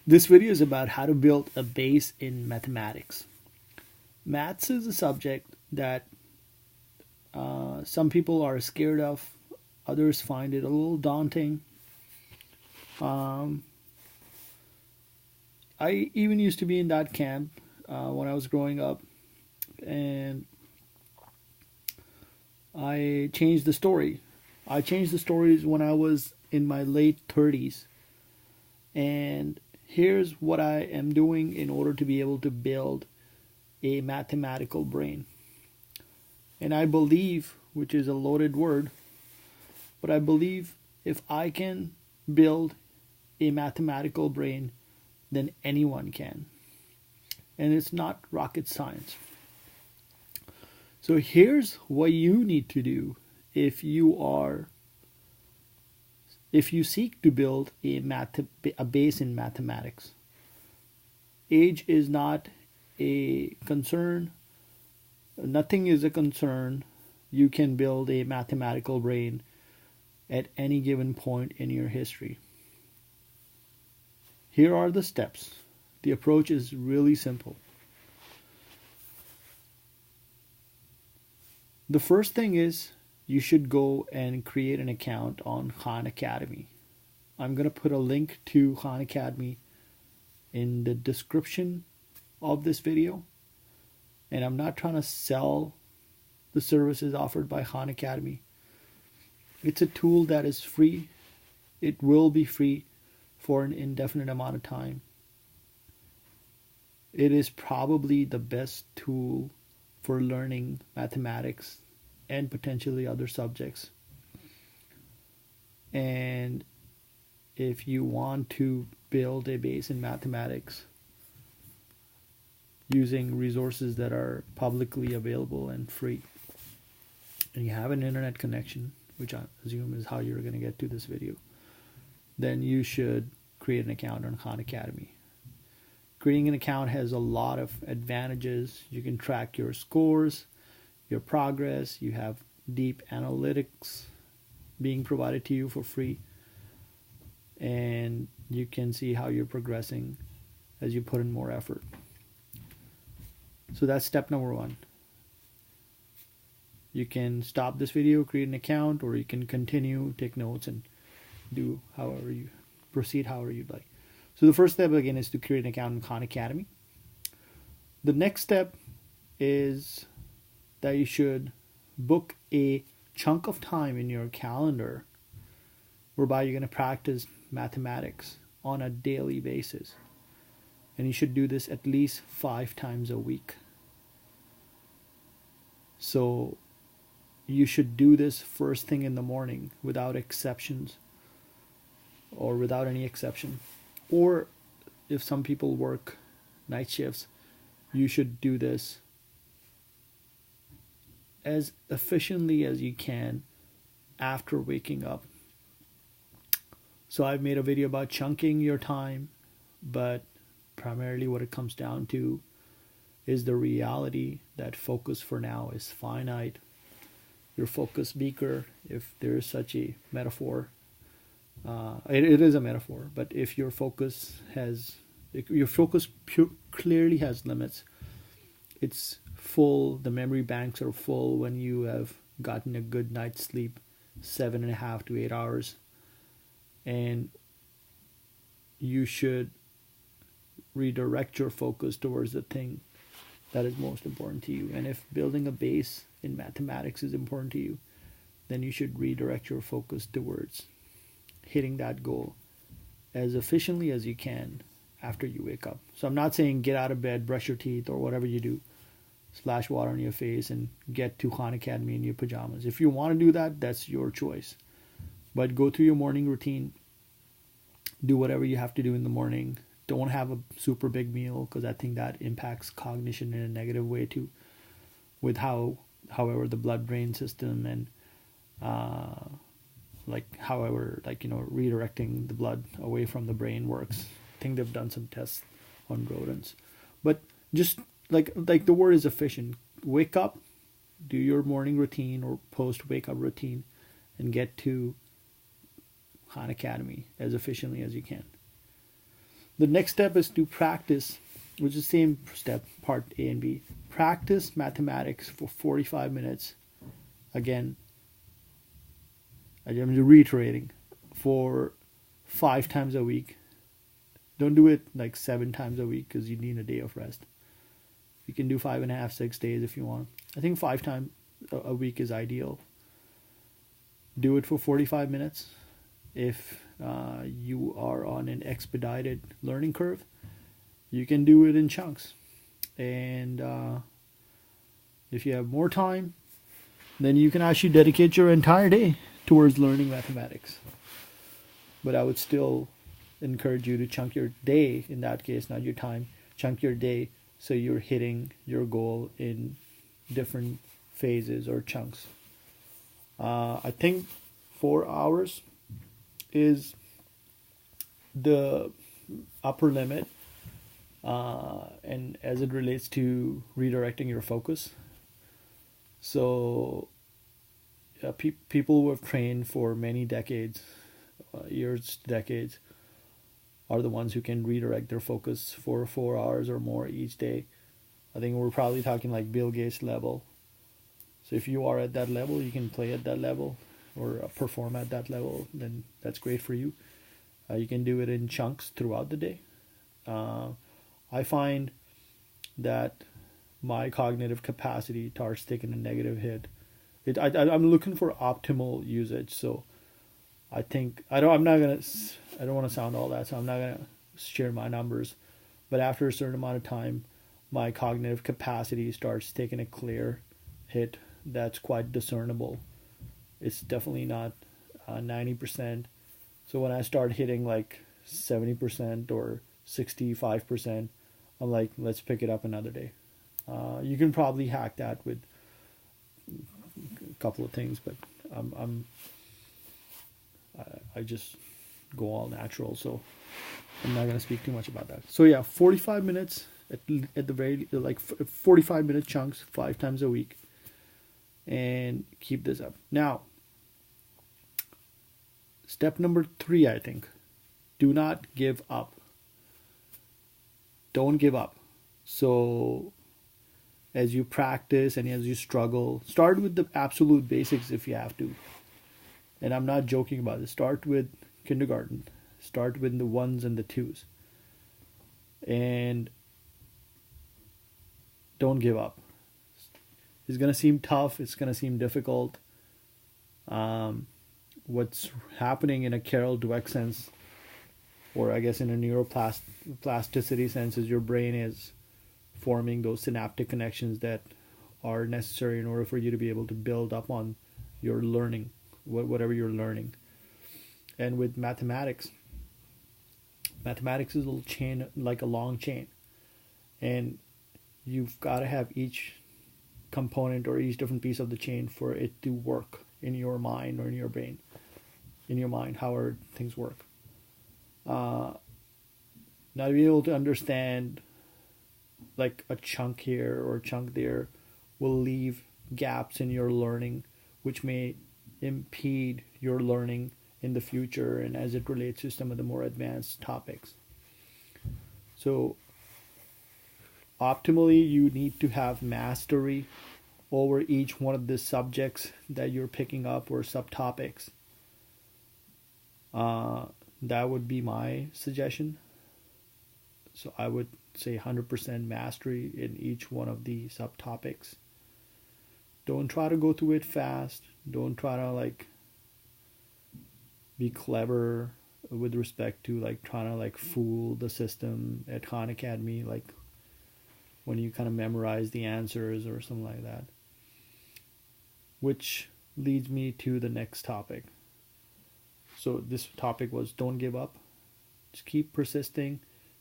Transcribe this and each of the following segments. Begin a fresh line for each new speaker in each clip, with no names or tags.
This video is about how to build a base in mathematics. Maths is a subject that some people are scared of, others find it a little daunting. Um, I even used to be in that camp when I was growing up, and I changed the story. I changed the stories when I was in my late 30s, and here's what I am doing in order to be able to build a mathematical brain. And I believe, which is a loaded word, but I believe if I can build a mathematical brain, then anyone can. And it's not rocket science. So here's what you need to do if you seek to build a base in mathematics. Age is not a concern. Nothing is a concern. You can build a mathematical brain at any given point in your history. Here are the steps. The approach is really simple. The first thing is you should go and create an account on Khan Academy. I'm going to put a link to Khan Academy in the description of this video. And I'm not trying to sell the services offered by Khan Academy. It's a tool that is free. It will be free for an indefinite amount of time. It is probably the best tool for learning mathematics and potentially other subjects. And if you want to build a base in mathematics using resources that are publicly available and free, and you have an internet connection, which I assume is how you're going to get to this video, then you should create an account on Khan Academy. Creating an account has a lot of advantages. You can track your scores, your progress. You have deep analytics being provided to you for free. And you can see how you're progressing as you put in more effort. So that's step number one. You can stop this video, create an account, or you can continue, take notes, and do however you proceed, however you'd like. So the first step again is to create an account in Khan Academy. The next step is that you should book a chunk of time in your calendar whereby you're going to practice mathematics on a daily basis. And you should do this at least 5 times a week. So you should do this first thing in the morning without exceptions, or without any exception. Or if some people work night shifts, you should do this as efficiently as you can after waking up. So I've made a video about chunking your time, but primarily what it comes down to is the reality that focus for now is finite. Your focus beaker, if there is such a metaphor, it is a metaphor, but if your focus clearly has limits, it's full, the memory banks are full when you have gotten a good night's sleep, 7.5 to 8 hours, and you should redirect your focus towards the thing that is most important to you. And if building a base in mathematics is important to you, then you should redirect your focus towards hitting that goal as efficiently as you can after you wake up. So I'm not saying get out of bed, brush your teeth, or whatever you do, splash water on your face and get to Khan Academy in your pajamas. If you want to do that, that's your choice. But go through your morning routine. Do whatever you have to do in the morning. Don't have a super big meal, because I think that impacts cognition in a negative way too, with however the blood-brain system and redirecting the blood away from the brain works. I think they've done some tests on rodents. But just like the word is efficient. Wake up, do your morning routine or post-wake up routine, and get to Khan Academy as efficiently as you can. The next step is to practice, which is the same step, part A and B. Practice mathematics for 45 minutes. Again, I'm reiterating, for 5 times a week. Don't do it like 7 times a week because you need a day of rest. You can do 5.5, 6 days if you want. I think 5 times a week is ideal. Do it for 45 minutes. If you are on an expedited learning curve, you can do it in chunks. And if you have more time, then you can actually dedicate your entire day towards learning mathematics. But I would still encourage you to chunk your day, in that case, not your time, chunk your day so you're hitting your goal in different phases or chunks. I think 4 hours is the upper limit, and as it relates to redirecting your focus. So people who have trained for many decades, years, decades, are the ones who can redirect their focus for 4 hours or more each day. I think we're probably talking like Bill Gates level. So if you are at that level, you can play at that level or perform at that level, then that's great for you. You can do it in chunks throughout the day. I find that my cognitive capacity starts taking a negative hit. I'm looking for optimal usage. So I think I don't want to sound all that, so I'm not gonna share my numbers. But after a certain amount of time, my cognitive capacity starts taking a clear hit that's quite discernible. It's definitely not 90%. So when I start hitting like 70% or 65%, I'm like, let's pick it up another day. You can probably hack that with a couple of things, but I just go all natural, so I'm not going to speak too much about that. So yeah, 45 minutes at the very, like 45-minute chunks 5 times a week, and keep this up. Now, step number 3, I think, do not give up. Don't give up. So as you practice and as you struggle, start with the absolute basics if you have to. And I'm not joking about it. Start with kindergarten. Start with the 1s and the 2s. And don't give up. It's going to seem tough. It's going to seem difficult. What's happening in a Carol Dweck sense, or I guess in a neuroplasticity sense, is your brain is forming those synaptic connections that are necessary in order for you to be able to build up on your learning, whatever you're learning. And with mathematics is a little chain, like a long chain. And you've got to have each component or each different piece of the chain for it to work in your mind or in your brain. In your mind, how things work. Now to be able to understand like a chunk here or a chunk there will leave gaps in your learning, which may impede your learning in the future and as it relates to some of the more advanced topics. So optimally, you need to have mastery over each one of the subjects that you're picking up or subtopics. That would be my suggestion. So I would say 100% mastery in each one of the subtopics. Don't try to go through it fast. Don't try to like be clever with respect to like trying to like fool the system at Khan Academy, like when you kind of memorize the answers or something like that. Which leads me to the next topic. So this topic was don't give up. Just keep persisting.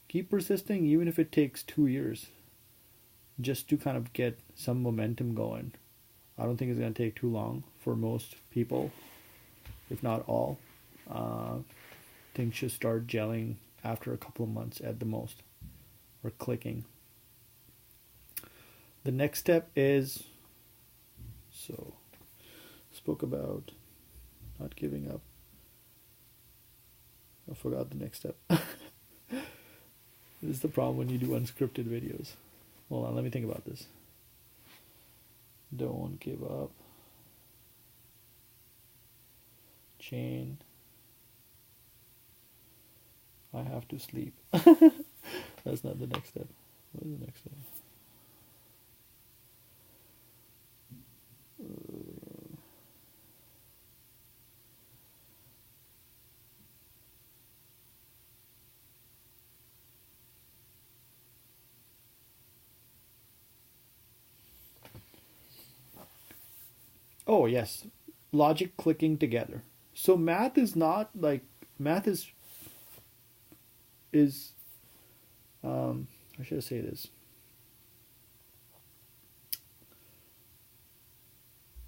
Keep persisting even if it takes 2 years just to kind of get some momentum going. I don't think it's going to take too long for most people, if not all. Things should start gelling after a couple of months at the most, or clicking. The next step is, so spoke about not giving up. I forgot the next step. is the problem when you do unscripted videos. Hold on, let me think about this. Don't give up. Chain. I have to sleep. That's not the next step. What is the next step? Oh yes, logic clicking together. So math is not like math is how should I say this?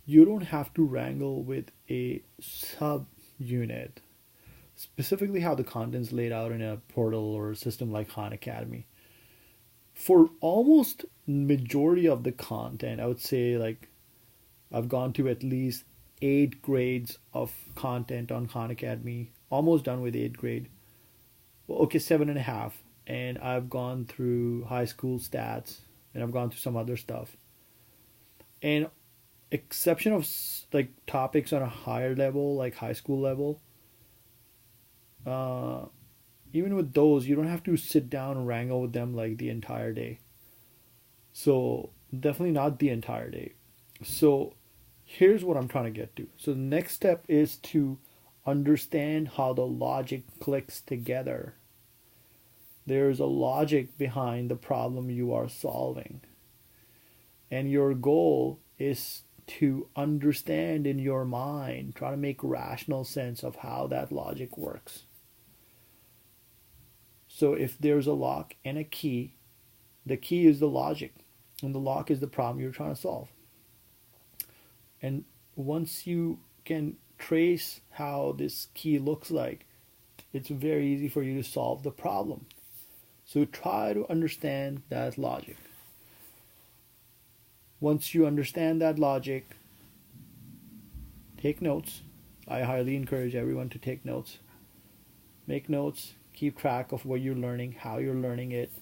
You don't have to wrangle with a sub unit, specifically how the content's laid out in a portal or a system like Khan Academy. For almost majority of the content, I would say like I've gone to at least 8 grades of content on Khan Academy. Almost done with 8th grade. Well, okay, 7.5. And I've gone through high school stats, and I've gone through some other stuff. And exception of like topics on a higher level, like high school level, even with those, you don't have to sit down and wrangle with them like the entire day. So definitely not the entire day. So here's what I'm trying to get to. So the next step is to understand how the logic clicks together. There's a logic behind the problem you are solving. And your goal is to understand in your mind, try to make rational sense of how that logic works. So if there's a lock and a key, the key is the logic, and the lock is the problem you're trying to solve. And once you can trace how this key looks like, it's very easy for you to solve the problem. So try to understand that logic. Once you understand that logic, take notes. I highly encourage everyone to take notes. Make notes, keep track of what you're learning, how you're learning it.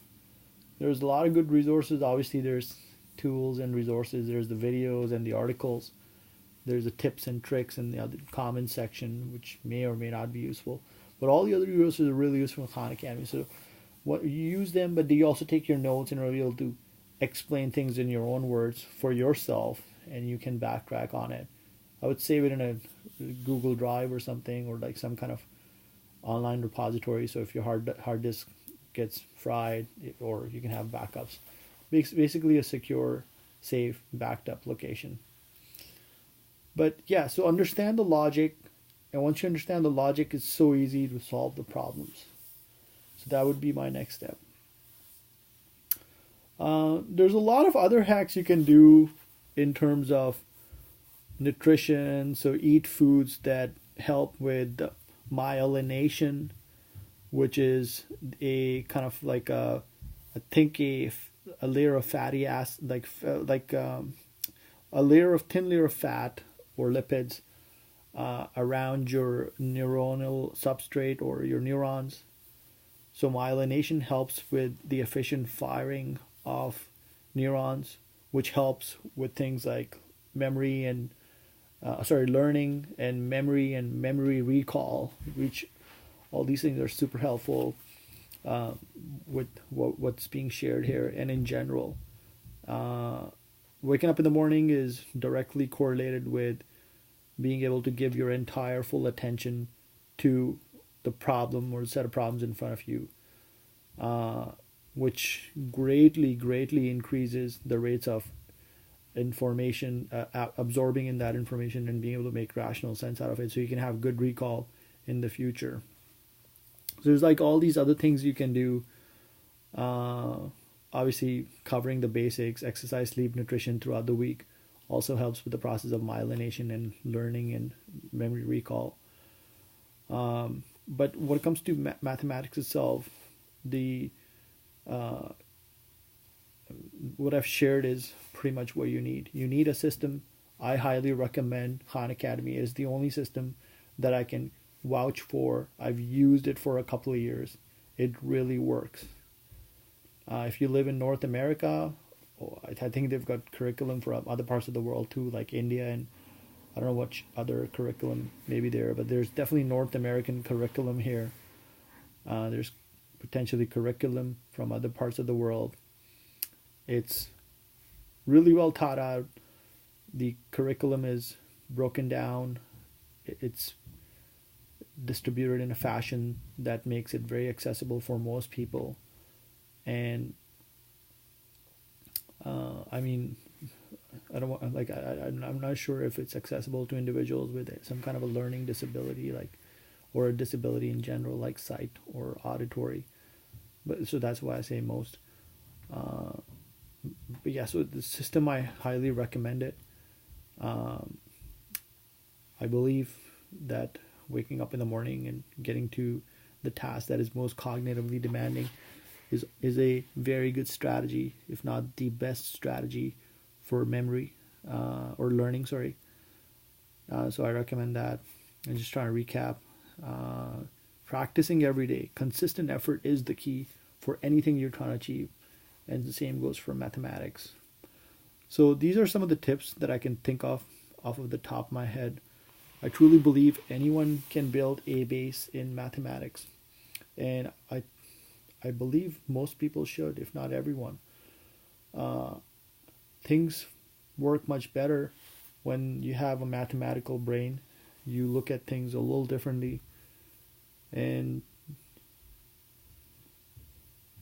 There's a lot of good resources. Obviously, there's tools and resources. There's the videos and the articles. There's the tips and tricks in the other comments section, which may or may not be useful. But all the other resources are really useful in Khan Academy. So what you use them, but you also take your notes and are able to explain things in your own words for yourself, and you can backtrack on it. I would save it in a Google Drive or something, or like some kind of online repository. So if your hard disk gets fried, or you can have backups. Basically a secure, safe, backed up location. But yeah, so understand the logic, and once you understand the logic, it's so easy to solve the problems. So that would be my next step. There's a lot of other hacks you can do in terms of nutrition. So eat foods that help with myelination, which is a kind of like I think a layer of fatty acid, a layer of thin layer of fat or lipids around your neuronal substrate or your neurons. So myelination helps with the efficient firing of neurons, which helps with things like memory and learning and memory recall, which all these things are super helpful with what's being shared here and in general. Waking up in the morning is directly correlated with being able to give your entire full attention to the problem or set of problems in front of you, which greatly increases the rates of information, absorbing in that information and being able to make rational sense out of it, so you can have good recall in the future. So there's like all these other things you can do. Obviously, covering the basics, exercise, sleep, nutrition throughout the week also helps with the process of myelination and learning and memory recall. But when it comes to mathematics itself, what I've shared is pretty much what you need. You need a system. I highly recommend Khan Academy. It is the only system that I can vouch for. I've used it for a couple of years. It really works. If you live in North America, I think they've got curriculum for other parts of the world too, like India, and I don't know what other curriculum maybe there, but there's definitely North American curriculum here. There's potentially curriculum from other parts of the world. It's really well taught out. The curriculum is broken down. It's distributed in a fashion that makes it very accessible for most people. And I mean, I don't want like I'm not sure if it's accessible to individuals with some kind of a learning disability, like, or a disability in general, like sight or auditory. But so that's why I say most. But yeah, so the system, I highly recommend it. I believe that waking up in the morning and getting to the task that is most cognitively demanding is a very good strategy, if not the best strategy for memory or learning. Sorry. So I recommend that. And just trying to recap, practicing every day, consistent effort is the key for anything you're trying to achieve, and the same goes for mathematics. So these are some of the tips that I can think of off of the top of my head. I truly believe anyone can build a base in mathematics, and I believe most people should, if not everyone. Things work much better when you have a mathematical brain. You look at things a little differently, and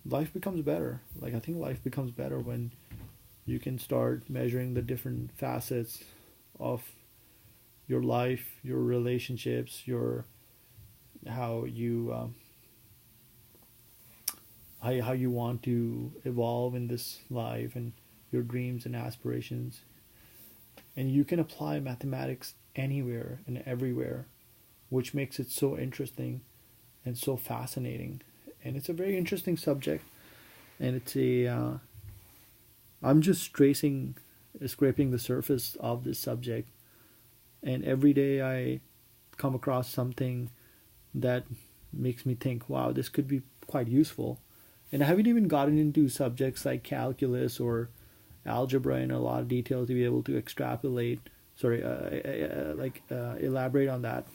life becomes better. Like, I think life becomes better when you can start measuring the different facets of your life, your relationships, your how you how you want to evolve in this life, and your dreams and aspirations. And you can apply mathematics anywhere and everywhere, which makes it so interesting and so fascinating. And it's a very interesting subject, and it's a I'm just scraping the surface of this subject, and every day I come across something that makes me think, wow, this could be quite useful. And I haven't even gotten into subjects like calculus or algebra in a lot of detail to be able to elaborate on that.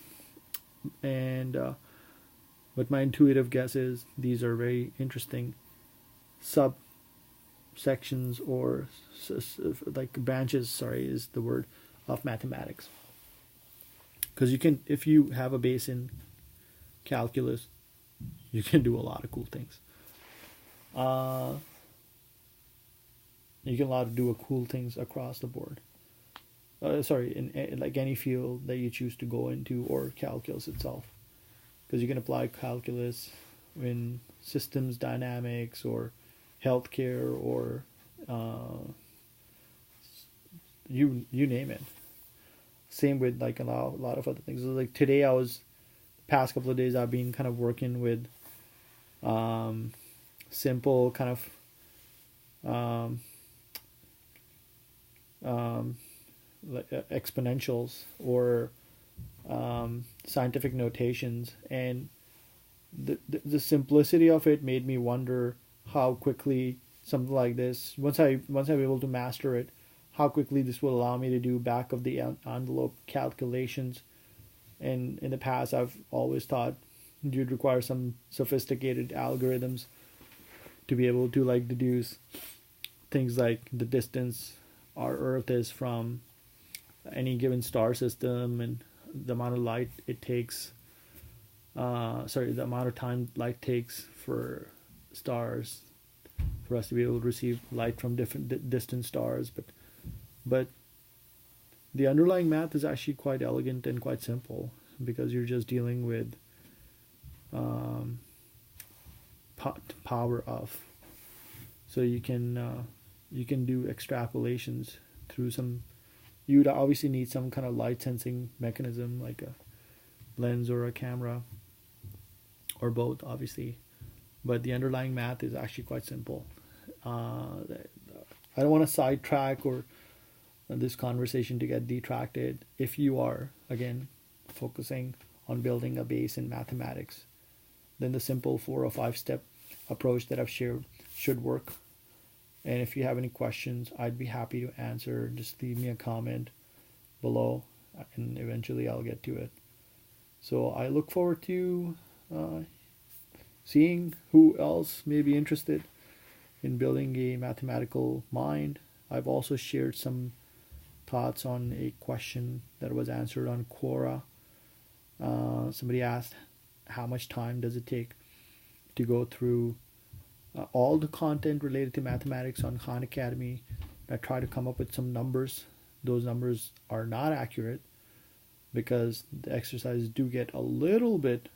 And but my intuitive guess is these are very interesting subsections, or like branches, sorry is the word, of mathematics. Because you can, if you have a base in calculus, you can do a lot of cool things. You can do cool things across the board. In like any field that you choose to go into, or calculus itself, because you can apply calculus in systems dynamics or healthcare or you name it. Same with like a lot of other things. So like today, past couple of days I've been kind of working with simple kind of like exponentials or scientific notations, and the simplicity of it made me wonder how quickly something like this, once I'm able to master it, how quickly this will allow me to do back of the envelope calculations. And in the past, I've always thought you'd require some sophisticated algorithms to be able to like deduce things like the distance our Earth is from any given star system, and the amount of light it takes, the amount of time light takes for stars, for us to be able to receive light from different distant stars. But the underlying math is actually quite elegant and quite simple, because you're just dealing with power of. So you can do extrapolations through some. You'd obviously need some kind of light sensing mechanism, like a lens or a camera, or both, obviously. But the underlying math is actually quite simple. I don't want to sidetrack or this conversation to get detracted. If you are, again, focusing on building a base in mathematics, then the simple 4 or 5 step approach that I've shared should work. And if you have any questions, I'd be happy to answer. Just leave me a comment below, and eventually I'll get to it. So I look forward to seeing who else may be interested in building a mathematical mind. I've also shared some thoughts on a question that was answered on Quora. Somebody asked, how much time does it take to go through all the content related to mathematics on Khan Academy? I try to come up with some numbers. Those numbers are not accurate because the exercises do get a little bit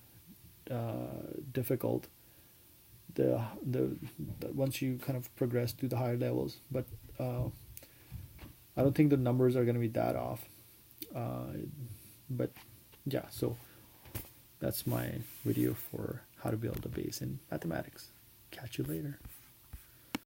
difficult the once you kind of progress to the higher levels, but I don't think the numbers are going to be that off. But yeah, so that's my video for how to build a base in mathematics. Catch you later.